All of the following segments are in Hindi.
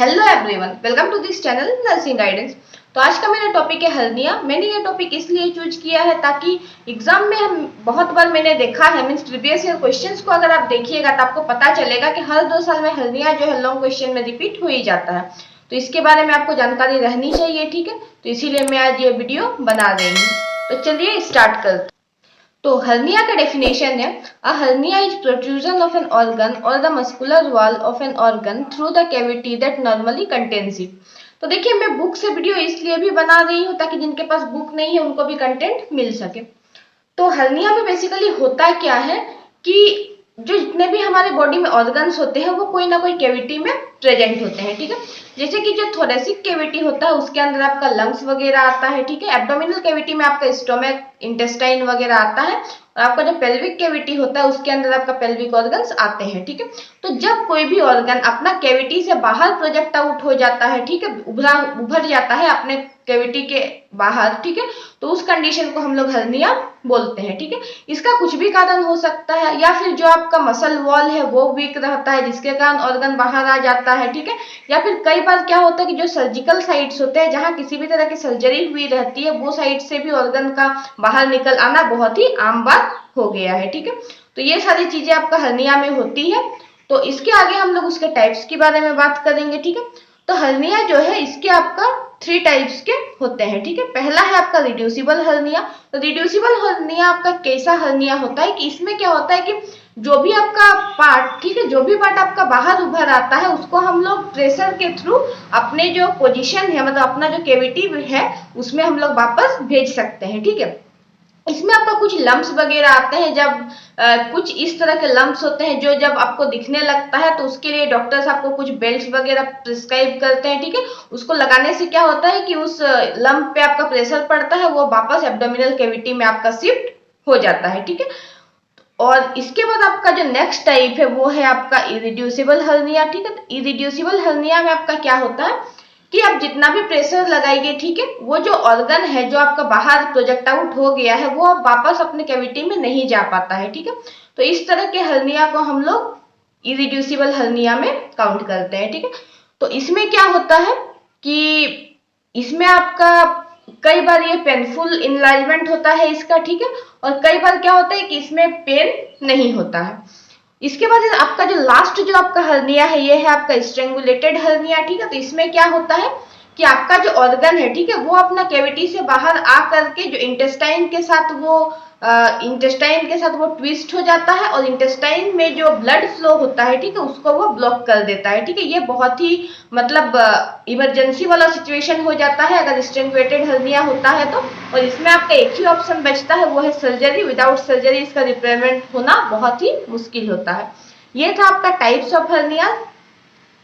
Hello everyone, welcome to this channel nursing guidance. तो आज का मेरा टॉपिक है हर्निया। मैंने ये टॉपिक इसलिए चूज किया है ताकि एग्जाम में हम बहुत बार मैंने देखा है, मीन्स प्रीवियस ईयर क्वेश्चंस को अगर आप देखिएगा तो आपको पता चलेगा कि हर 2 साल में हर्निया जो है लॉन्ग क्वेश्चन में रिपीट हो ही जाता है। तो इसके बारे में आपको जानकारी रहनी चाहिए, ठीक है। तो इसीलिए मैं आज ये वीडियो बना रही हूँ। तो चलिए स्टार्ट करते। तो हर्निया का डेफिनेशन है, a hernia is protrusion of an organ or the muscular wall of an organ through the cavity that normally contains it. तो देखिए, मैं बुक से वीडियो इसलिए भी बना रही हूँ ताकि जिनके पास बुक नहीं है उनको भी कंटेंट मिल सके। तो हर्निया में बेसिकली होता क्या है कि जो जितने भी हमारे बॉडी में ऑर्गन्स होते हैं वो कोई ना कोई कैविटी में प्रेजेंट होते हैं, ठीक है। जैसे कि जो थोरेसिक कैविटी होता है उसके अंदर आपका लंग्स वगैरह आता है, ठीक है। एब्डोमिनल कैविटी में आपका स्टोमक, इंटेस्टाइन वगैरह आता है, और आपका जो पेल्विक कैविटी होता है उसके अंदर आपका पेल्विक ऑर्गन्स आते हैं, ठीक है। तो जब कोई भी ऑर्गन अपना कैविटी से बाहर प्रोजेक्ट आउट हो जाता है, ठीक है, उभर जाता है अपने कैविटी के बाहर, ठीक है, तो उस कंडीशन को हम लोग हर्निया बोलते हैं, ठीक है। इसका कुछ भी कारण हो सकता है, या फिर जो आपका मसल वॉल है वो वीक रहता है जिसके कारण ऑर्गन बाहर आ जाता है, ठीक है। या फिर कई बार क्या होता है कि जो सर्जिकल साइट्स होते हैं जहां किसी भी तरह की सर्जरी हुई रहती है वो साइड से भी ऑर्गन का बाहर निकल आना बहुत ही आम बात हो गया है, ठीक है। तो ये सारी चीजें आपका हर्निया में होती है। तो इसके आगे हम लोग उसके टाइप्स के बारे में बात करेंगे, ठीक है। तो हर्निया जो है इसके आपका 3 टाइप्स के होते हैं, ठीक है। पहला है आपका रिड्यूसिबल हर्निया। तो रिड्यूसिबल हर्निया आपका कैसा हर्निया होता है कि इसमें क्या होता है कि जो भी आपका पार्ट, ठीक है, जो भी पार्ट आपका बाहर उभर आता है उसको हम लोग प्रेशर के थ्रू अपने जो पोजीशन है, मतलब अपना जो कैविटी है उसमें हम लोग वापस भेज सकते हैं, ठीक है। इसमें आपका कुछ लम्प्स वगैरह आते हैं, जब कुछ इस तरह के लम्प्स होते हैं जो जब आपको दिखने लगता है तो उसके लिए डॉक्टर्स आपको कुछ बेल्ट्स वगैरह प्रिस्क्राइब करते हैं, ठीक है। उसको लगाने से क्या होता है कि उस लम्प पे आपका प्रेशर पड़ता है, वो वापस एब्डोमिनल कैविटी में आपका शिफ्ट हो जाता है, ठीक है। और इसके बाद आपका जो नेक्स्ट टाइप है वो है आपका इरिड्यूसिबल हर्निया, ठीक है। इरिड्यूसिबल हर्निया में आपका क्या होता है कि आप जितना भी प्रेशर लगाएंगे, ठीक है, वो जो ऑर्गन है जो आपका बाहर प्रोजेक्ट आउट हो गया है वो अब वापस अपने कैविटी में नहीं जा पाता है, ठीक है। तो इस तरह के हर्निया को हम लोग इरिड्यूसिबल हर्निया में काउंट करते हैं, ठीक है। तो इसमें क्या होता है कि इसमें आपका कई बार ये पेनफुल इनलार्जमेंट होता है इसका, ठीक है। और कई बार क्या होता है कि इसमें पेन नहीं होता है। इसके बाद आपका जो लास्ट जो आपका हर्निया है ये है आपका स्ट्रेंगुलेटेड हर्निया, ठीक है। तो इसमें क्या होता है कि आपका जो ऑर्गन है, ठीक है, वो अपना कैविटी से बाहर आ करके जो इंटेस्टाइन के साथ वो ट्विस्ट हो जाता है और इंटेस्टाइन में जो ब्लड फ्लो होता है, ठीक है, उसको वो ब्लॉक कर देता है, ठीक है। ये बहुत ही मतलब इमरजेंसी वाला सिचुएशन हो जाता है अगर स्ट्रेंगुलेटेड हर्निया होता है तो। और इसमें आपका एक ही ऑप्शन बचता है, वो है सर्जरी। विदाउट सर्जरी इसका रिपेयरमेंट होना बहुत ही मुश्किल होता है। ये था आपका टाइप्स ऑफ हर्निया।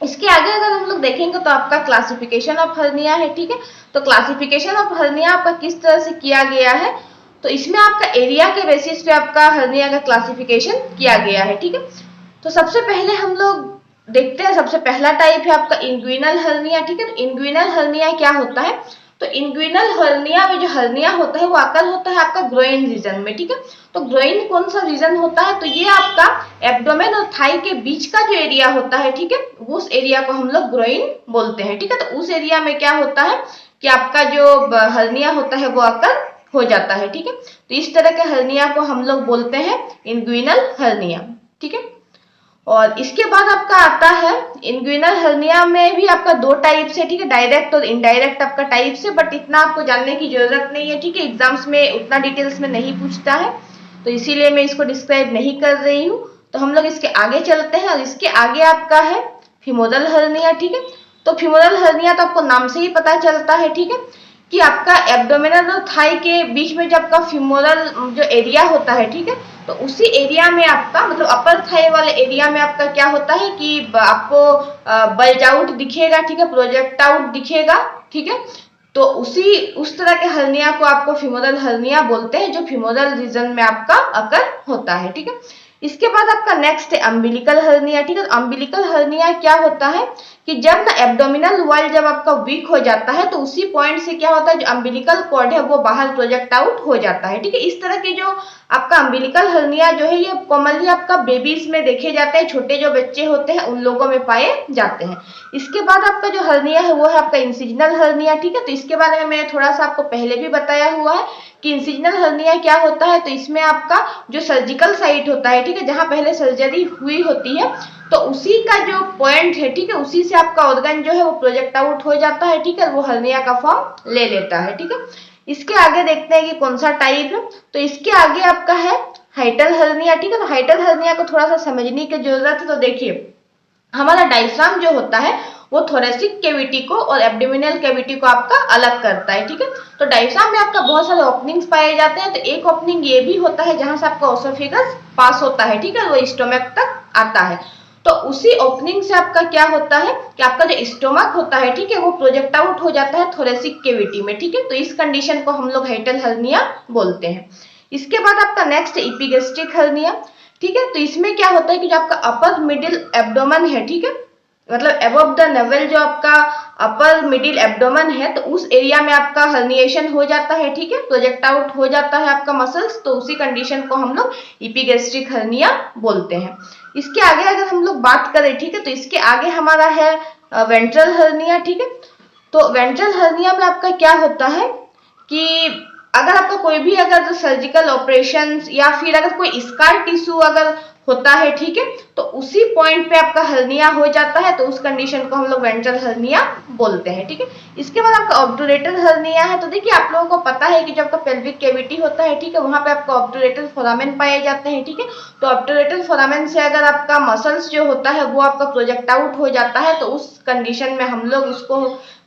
इसके आगे अगर हम लोग देखेंगे तो आपका क्लासिफिकेशन ऑफ हर्निया है, ठीक है। तो क्लासिफिकेशन ऑफ हर्निया आपका किस तरह से किया गया है, तो इसमें आपका एरिया के बेसिस पे आपका हर्निया का क्लासिफिकेशन किया गया है, ठीक है। तो सबसे पहले हम लोग देखते हैं, सबसे पहला टाइप है आपका इंग्विनल हर्निया, ठीक है। इंग्विनल हर्निया क्या होता है, तो इंग्विनल हर्निया में जो हर्निया होता है वो आकर होता है आपका ग्रोइन रीजन में, ठीक है। तो ग्रोइन कौन सा रीजन होता है, तो ये आपका एब्डोमेन और थाई के बीच का जो एरिया होता है, ठीक है, उस एरिया को हम लोग ग्रोइन बोलते हैं, ठीक है। तो उस एरिया में क्या होता है कि आपका जो हर्निया होता है वो आकर हो जाता है, ठीक है। तो इस तरह के हर्निया को हम लोग बोलते हैं इंग्विनल हर्निया, ठीक है। और इसके बाद आपका आता है इंग्विनल हर्निया में भी आपका 2 टाइप्स है, ठीक है, डायरेक्ट और इनडायरेक्ट आपका टाइप्स है, बट इतना आपको जानने की जरूरत नहीं है, ठीक है। एग्जाम्स में उतना डिटेल्स में नहीं पूछता है तो इसीलिए मैं इसको डिस्क्राइब नहीं कर रही हूँ। तो हम लोग इसके आगे चलते हैं और इसके आगे आपका है फीमोरल हर्निया, ठीक है। तो फीमोरल हर्निया तो आपको नाम से ही पता चलता है, ठीक है, कि आपका एब्डोमिनल और थाई के बीच में जो आपका फीमोरल जो एरिया होता है, ठीक है, तो उसी एरिया में आपका मतलब अपर थाई वाले एरिया में आपका क्या होता है कि आपको बल्ज आउट दिखेगा, ठीक है, प्रोजेक्ट आउट दिखेगा, ठीक है। तो उस तरह के हर्निया को आपको फीमोरल हर्निया बोलते हैं जो फीमोरल रीजन में आपका अकर होता है, ठीक है। इसके बाद आपका नेक्स्ट है अम्बिलिकल हर्निया, ठीक है। तो अम्बिलिकल हर्निया क्या होता है कि जब ना एब्डोमिनल वॉल जब आपका वीक हो जाता है तो उसी पॉइंट से क्या होता है, जो अम्बिलिकल कॉर्ड है वो बाहर प्रोजेक्ट आउट हो जाता है, ठीक है। इस तरह की जो आपका अम्बिलिकल हर्निया जो है ये कॉमनली आपका बेबीज में देखे जाते हैं, छोटे जो बच्चे होते हैं उन लोगों में पाए जाते हैं। इसके बाद आपका जो हर्निया है वो है आपका इंसिजनल हर्निया, ठीक है। तो इसके बारे में मैंने थोड़ा सा आपको पहले भी बताया हुआ है कि इंसिजनल हर्निया क्या होता है। तो इसमें आपका जो सर्जिकल साइट होता है, ठीक है, जहां पहले सर्जरी हुई होती है तो उसी का जो पॉइंट है, ठीक है, उसी से आपका ऑर्गन जो है वो प्रोजेक्ट आउट हो जाता है, ठीक है, वो हर्निया का फॉर्म ले लेता है, ठीक है। इसके आगे देखते हैं कि कौन सा टाइप है। तो इसके आगे आपका है हाइटल हर्निया, ठीक है। तो हाइटल हर्निया को थोड़ा सा समझने की जरूरत है। तो देखिए हमारा डायफ्राम जो होता है वो थोरेसिक कैविटी को और एब्डोमिनल कैविटी को आपका अलग करता है, ठीक है। तो डायफ्राम में आपका बहुत सारे ओपनिंग्स पाए जाते हैं। तो एक ओपनिंग ये भी होता है जहां से आपका ओसोफेगस पास होता है, ठीक है, वो स्टोमक तक आता है। तो उसी ओपनिंग से आपका क्या होता है कि आपका जो स्टोमक होता है, ठीक है, वो प्रोजेक्ट आउट हो जाता है थोरेसिक कैविटी में, ठीक है। तो इस कंडीशन को हम लोग हाइटल हर्निया बोलते हैं। इसके बाद आपका नेक्स्ट इपिगैस्ट्रिक हर्निया, ठीक है। तो इसमें क्या होता है कि जो आपका अपर मिडिल एब्डोमेन है, ठीक है, मतलब अबव द नेवल जो आपका अपर मिडिल एब्डोमेन है तो उस एरिया में आपका हर्निएशन हो जाता है, ठीक है, प्रोजेक्ट आउट हो जाता है आपका मसल्स। तो उसी कंडीशन को हम लोग इपिगैस्ट्रिक हर्निया बोलते हैं। इसके आगे अगर हम लोग बात करें, ठीक है, तो इसके आगे हमारा है वेंट्रल हर्निया, ठीक है। तो वेंट्रल हर्निया में आपका क्या होता है कि अगर आपका कोई भी अगर सर्जिकल ऑपरेशन या फिर अगर कोई स्कार टिश्यू अगर होता है, ठीक है, तो उसी पॉइंट पे आपका हर्निया हो जाता है तो उस कंडीशन को हम लोग वेंट्रल हर्निया बोलते हैं, ठीक है। इसके बाद आपका ऑब्टुरेटर हर्निया है। तो देखिए आप लोगों को पता है कि जब आपका पेल्विक कैविटी होता है, ठीक है, वहां पे आपका ऑब्टुरेटर फोरामेन पाए जाते हैं, ठीक है। तो ऑब्टुरेटर फोरामेन से अगर आपका मसल्स जो होता है वो आपका प्रोजेक्ट आउट हो जाता है तो उस कंडीशन में हम लोग उसको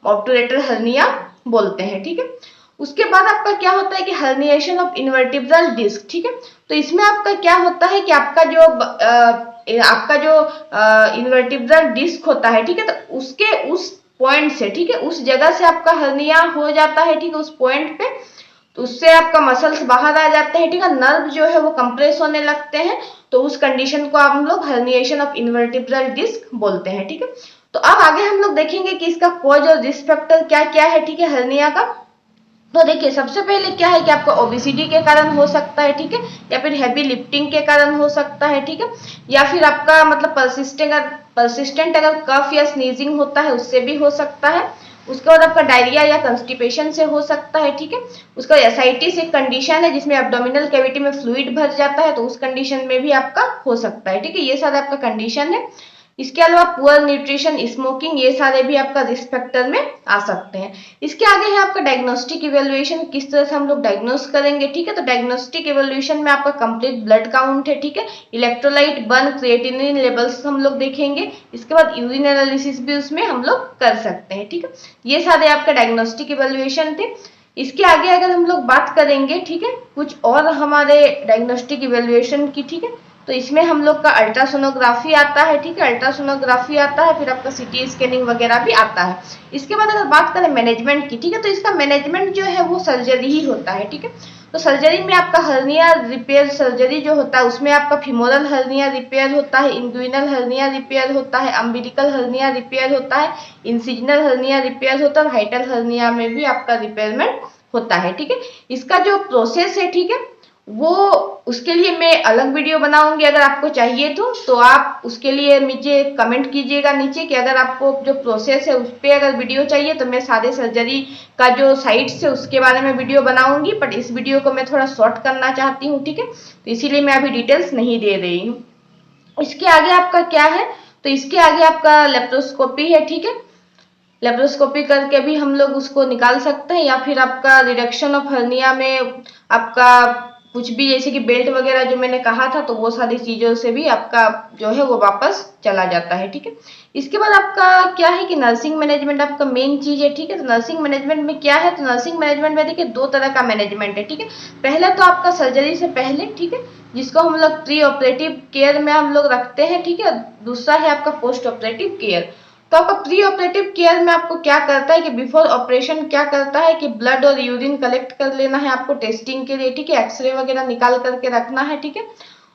ऑब्टुरेटर हर्निया बोलते हैं, ठीक है। उसके बाद आपका क्या होता है कि हर्निएशन ऑफ इनवर्टिब्रल डिस्क, ठीक है। तो इसमें आपका क्या होता है कि आपका जो इनवर्टिब्रल डिस्क होता है, ठीक है, तो उसके उस पॉइंट से, ठीक है, उस जगह से आपका हर्निया हो जाता है, ठीक है, उस पॉइंट पे। तो उससे आपका मसल्स बाहर आ जाते हैं, ठीक है, नर्व जो है वो कंप्रेस होने लगते हैं। तो उस कंडीशन को हम लोग हर्निएशन ऑफ इनवर्टिब्रल डिस्क बोलते हैं, ठीक है। तो अब आगे हम लोग देखेंगे कि इसका कॉज और रिस्क फैक्टर क्या क्या है, ठीक है, हर्निया का। तो देखिए सबसे पहले क्या है कि आपका ओबेसिटी के कारण हो सकता है, ठीक है, या फिर हैवी लिफ्टिंग के कारण हो सकता है, ठीक है, या फिर आपका मतलब परसिस्टेंट अगर कफ या स्नीजिंग होता है उससे भी हो सकता है। उसके बाद आपका डायरिया या कंस्टिपेशन से हो सकता है, ठीक है। उसका एसाइटिस एक कंडीशन है जिसमें एब्डोमिनल कैविटी में फ्लूइड भर जाता है तो उस कंडीशन में भी आपका हो सकता है, ठीक है। ये सारा आपका कंडीशन है। इसके अलावा पुअर न्यूट्रिशन, स्मोकिंग, ये सारे भी आपका रिस्क फैक्टर में आ सकते हैं। इसके आगे है आपका डायग्नोस्टिक इवेल्युएशन, किस तरह से हम लोग डायग्नोस करेंगे, ठीक है। तो डायग्नोस्टिक इवेल्युएशन में आपका कंप्लीट ब्लड काउंट है, ठीक है, इलेक्ट्रोलाइट, बर्न, क्रिएटिनिन लेवल्स हम लोग देखेंगे। इसके बाद यूरिन एनालिसिस भी उसमें हम लोग कर सकते हैं, ठीक है। ये सारे आपका डायग्नोस्टिक इवेल्युएशन थे। इसके आगे अगर हम लोग बात करेंगे, ठीक है, कुछ और हमारे डायग्नोस्टिक इवेल्युएशन की, ठीक है, तो इसमें हम लोग का अल्ट्रासोनोग्राफी आता है, ठीक है, अल्ट्रासोनोग्राफी आता है, फिर आपका सीटी स्कैनिंग वगैरह भी आता है। इसके बाद अगर बात करें मैनेजमेंट की, ठीक है, तो इसका मैनेजमेंट जो है वो सर्जरी ही होता है, ठीक है। तो सर्जरी में आपका हर्निया रिपेयर सर्जरी जो होता है उसमें आपका फिमोरल हर्निया रिपेयर होता है, इंग्विनल हर्निया रिपेयर होता है, अम्बिलिकल हर्निया रिपेयर होता है, इंसिजनल हर्निया रिपेयर होता है, हाइटल हर्निया में भी आपका रिपेयरमेंट होता है, ठीक है। इसका जो प्रोसेस है, ठीक है, वो उसके लिए मैं अलग वीडियो बनाऊंगी। अगर आपको चाहिए तो आप उसके लिए मुझे कमेंट कीजिएगा नीचे कि अगर आपको जो प्रोसेस है उस पर अगर वीडियो चाहिए तो मैं सारे सर्जरी का जो साइट्स है उसके बारे में वीडियो बनाऊंगी। बट इस वीडियो को मैं थोड़ा शॉर्ट करना चाहती हूँ, ठीक है, तो इसीलिए मैं अभी डिटेल्स नहीं दे रही हूँ। इसके आगे आपका क्या है, तो इसके आगे आपका लेप्रोस्कोपी है, ठीक है। लेप्रोस्कोपी करके भी हम लोग उसको निकाल सकते हैं, या फिर आपका रिडक्शन ऑफ हर्निया में आपका कुछ भी जैसे कि बेल्ट वगैरह जो मैंने कहा था तो वो सारी चीजों से भी आपका जो है वो वापस चला जाता है, ठीक है। इसके बाद आपका क्या है कि नर्सिंग मैनेजमेंट आपका मेन चीज है, ठीक है। तो नर्सिंग मैनेजमेंट में क्या है, तो नर्सिंग मैनेजमेंट में देखिए दो तरह का मैनेजमेंट है, ठीक है। पहला तो आपका सर्जरी से पहले, ठीक है, जिसको हम लोग प्री ऑपरेटिव केयर में हम लोग रखते हैं, ठीक है। दूसरा है आपका पोस्ट ऑपरेटिव केयर। तो आपका प्री ऑपरेटिव केयर में आपको क्या करता है कि बिफोर ऑपरेशन क्या करता है कि ब्लड और यूरिन कलेक्ट कर लेना है आपको टेस्टिंग के लिए, ठीक है, एक्सरे वगैरह निकाल करके रखना है, ठीक है।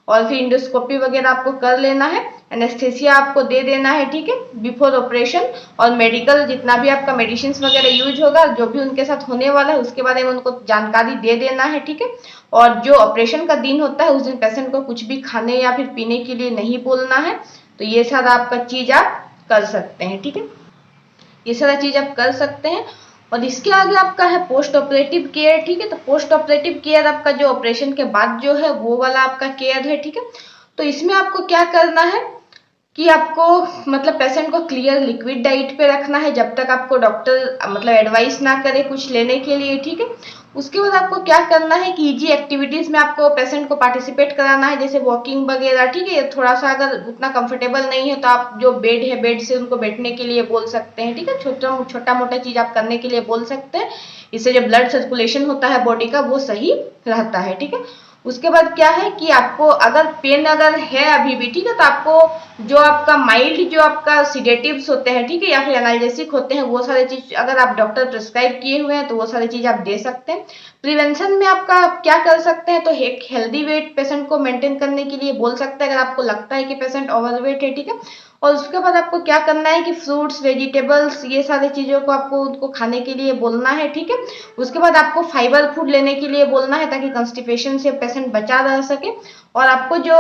और फिर इंडोस्कोपी वगैरह आपको कर लेना है, एनेस्थेसिया आपको दे देना है, ठीक है, बिफोर ऑपरेशन। और मेडिकल जितना भी आपका मेडिसिन वगैरह यूज होगा, जो भी उनके साथ होने वाला है उसके बारे में उनको जानकारी दे देना है, ठीक है। और जो ऑपरेशन का दिन होता है उस दिन पेशेंट को कुछ भी खाने या फिर पीने के लिए नहीं बोलना है। तो ये सारा आपका चीज आप कर सकते हैं, ठीक है, ये सारा चीज आप कर सकते हैं। और इसके आगे आपका है पोस्ट ऑपरेटिव केयर, ठीक है। तो पोस्ट ऑपरेटिव केयर आपका जो ऑपरेशन के बाद जो है वो वाला आपका केयर है, ठीक है। तो इसमें आपको क्या करना है कि आपको मतलब पेशेंट को क्लियर लिक्विड डाइट पे रखना है जब तक आपको डॉक्टर मतलब एडवाइस ना करे कुछ लेने के लिए, ठीक है। उसके बाद आपको क्या करना है कि इजी एक्टिविटीज में आपको पेशेंट को पार्टिसिपेट कराना है, जैसे वॉकिंग वगैरह, ठीक है। थोड़ा सा अगर उतना कंफर्टेबल नहीं है तो आप जो बेड है बेड से उनको बैठने के लिए बोल सकते हैं, ठीक है। छोटा मोटा चीज आप करने के लिए बोल सकते हैं, इससे जो ब्लड सर्कुलेशन होता है बॉडी का वो सही रहता है, ठीक है। उसके बाद क्या है कि आपको अगर पेन अगर है अभी भी, ठीक है, तो आपको जो आपका माइल्ड जो आपका सिडेटिव्स होते हैं, ठीक है, या फिर एनाल्जेसिक होते हैं, वो सारे चीज अगर आप डॉक्टर प्रिस्क्राइब किए हुए हैं तो वो सारी चीज आप दे सकते हैं। प्रिवेंशन में आपका क्या कर सकते हैं, तो एक हेल्दी वेट पेशेंट को मेंटेन करने के लिए बोल सकते हैं अगर आपको लगता है कि पेशेंट ओवरवेट है, ठीक है। और उसके बाद आपको क्या करना है कि फ्रूट्स वेजिटेबल्स ये सारी चीजों को आपको उनको खाने के लिए बोलना है, ठीक है। उसके बाद आपको फाइबर फूड लेने के लिए बोलना है ताकि कंस्टिपेशन से पेशेंट बचा रह सके। और आपको जो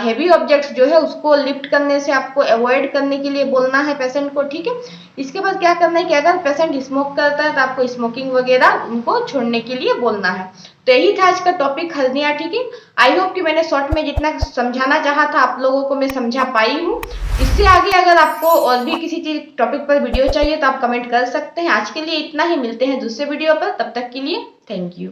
हेवी ऑब्जेक्ट्स जो है उसको लिफ्ट करने से आपको अवॉइड करने के लिए बोलना है पेशेंट को, ठीक है। इसके बाद क्या करना है कि अगर पेशेंट स्मोक करता है तो आपको स्मोकिंग वगैरह उनको छोड़ने के लिए बोलना है। तो यही था आज का टॉपिक हर्निया, ठीक है। आई होप कि मैंने शॉर्ट में जितना समझाना चाहा था आप लोगों को मैं समझा पाई हूँ। इससे आगे अगर आपको और भी किसी चीज टॉपिक पर वीडियो चाहिए तो आप कमेंट कर सकते हैं। आज के लिए इतना ही, मिलते हैं दूसरे वीडियो पर, तब तक के लिए थैंक यू।